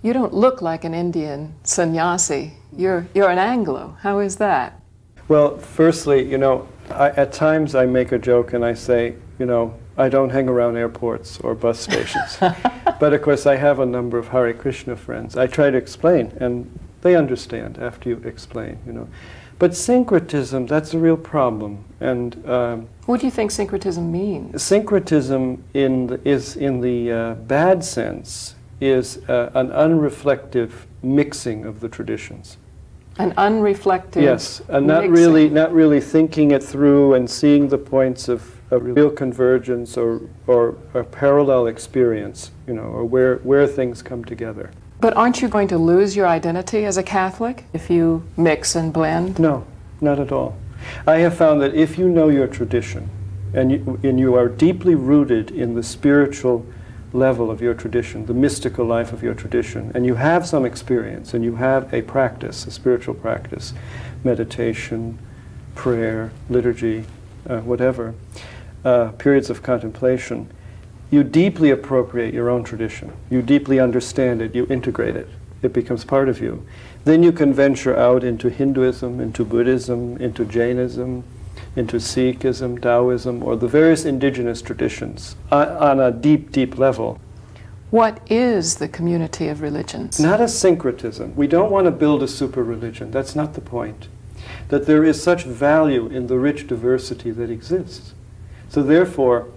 You don't look like an Indian sannyasi. You're an Anglo. How is that? Well, firstly, at times I make a joke and I say, I don't hang around airports or bus stations. But of course I have a number of Hare Krishna friends. I try to explain, and they understand after you explain, But syncretism, that's a real problem. And what do you think syncretism means? Syncretism is in the bad sense, is an unreflective mixing of the traditions. An unreflective Yes, and not mixing. really thinking it through and seeing the points of real convergence or a parallel experience, or where things come together. But aren't you going to lose your identity as a Catholic if you mix and blend? No, not at all. I have found that if you know your tradition and you are deeply rooted in the spiritual level of your tradition, the mystical life of your tradition, and you have some experience and you have a practice, a spiritual practice, meditation, prayer, liturgy, whatever, periods of contemplation, you deeply appropriate your own tradition. You deeply understand it. You integrate it. It becomes part of you. Then you can venture out into Hinduism, into Buddhism, into Jainism, into Sikhism, Taoism, or the various indigenous traditions on a deep, deep level. What is the community of religions? Not a syncretism. We don't want to build a super religion. That's not the point. That there is such value in the rich diversity that exists. So therefore,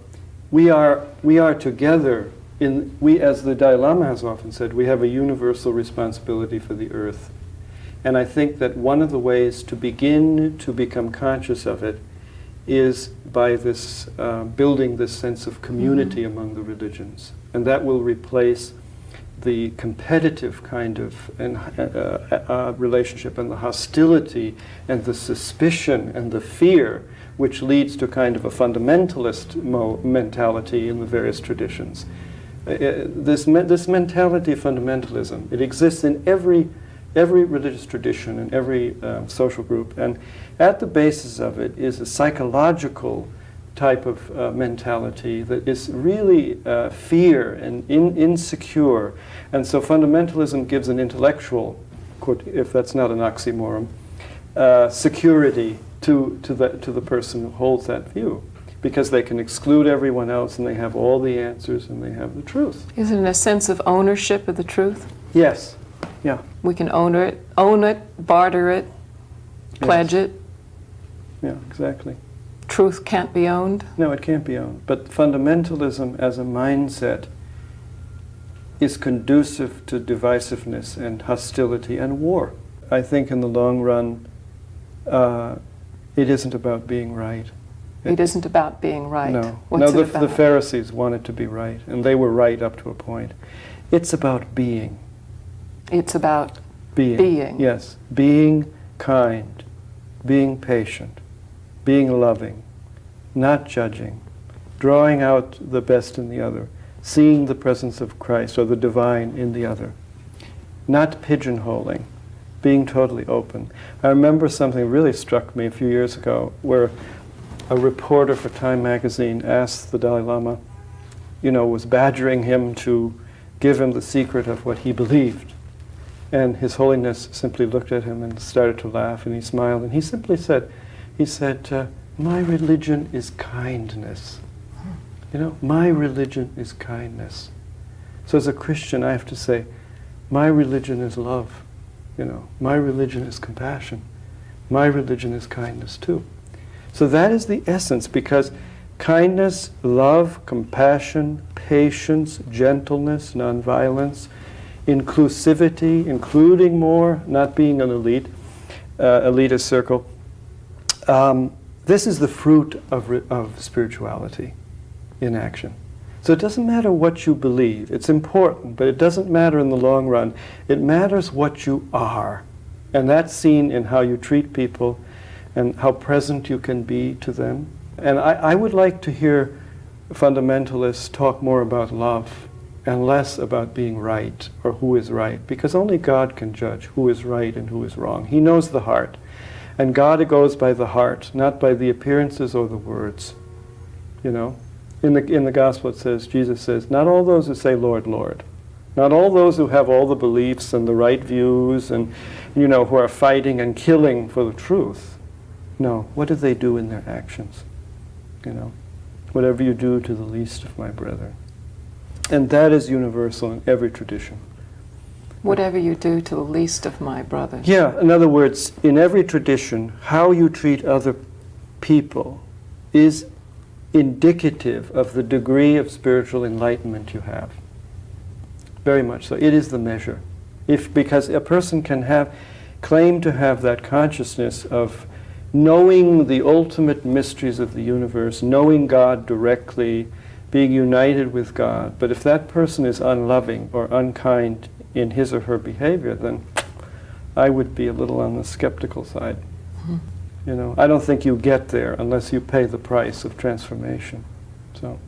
we are together we, as the Dalai Lama has often said, we have a universal responsibility for the earth. And I think that one of the ways to begin to become conscious of it is by this building this sense of community among the religions. And that will replace the competitive kind of relationship and the hostility and the suspicion and the fear which leads to kind of a fundamentalist mentality in the various traditions. This mentality of fundamentalism, it exists in every religious tradition and every social group, and at the basis of it is a psychological type of mentality that is really fear and insecure. And so fundamentalism gives an intellectual, if that's not an oxymoron, security to the person who holds that view, because they can exclude everyone else and they have all the answers and they have the truth. Is it in a sense of ownership of the truth? Yes. Yeah. We can own it, barter it, pledge it. Yeah, exactly. Truth can't be owned? No, it can't be owned. But fundamentalism as a mindset is conducive to divisiveness and hostility and war. I think in the long run, it isn't about being right. It isn't about being right. No. What's no, it about? The Pharisees wanted to be right, and they were right up to a point. It's about being. It's about being. Yes. Being kind, being patient, being loving, not judging, drawing out the best in the other, seeing the presence of Christ or the divine in the other, not pigeonholing, being totally open. I remember something really struck me a few years ago where a reporter for Time magazine asked the Dalai Lama, was badgering him to give him the secret of what he believed. And His Holiness simply looked at him and started to laugh, and he smiled, and he simply said, my religion is kindness. My religion is kindness. So as a Christian, I have to say, my religion is love. My religion is compassion. My religion is kindness too. So that is the essence, because kindness, love, compassion, patience, gentleness, nonviolence, inclusivity, including more, not being an elitist circle. This is the fruit of spirituality in action. So it doesn't matter what you believe. It's important, but it doesn't matter in the long run. It matters what you are. And that's seen in how you treat people and how present you can be to them. And I would like to hear fundamentalists talk more about love and less about being right or who is right, because only God can judge who is right and who is wrong. He knows the heart. And God goes by the heart, not by the appearances or the words. In the gospel it says, Jesus says, not all those who say, Lord, Lord, Not all those who have all the beliefs and the right views and, you know, who are fighting and killing for the truth. No, what do they do in their actions? You know, whatever you do to the least of my brethren. And that is universal in every tradition. Whatever you do to the least of my brothers. Yeah, in other words, in every tradition, how you treat other people is indicative of the degree of spiritual enlightenment you have. Very much so. It is the measure. Because a person can claim to have that consciousness of knowing the ultimate mysteries of the universe, knowing God directly, being united with God. But if that person is unloving or unkind in his or her behavior, then I would be a little on the skeptical side. Mm-hmm. You know, I don't think you get there unless you pay the price of transformation. So.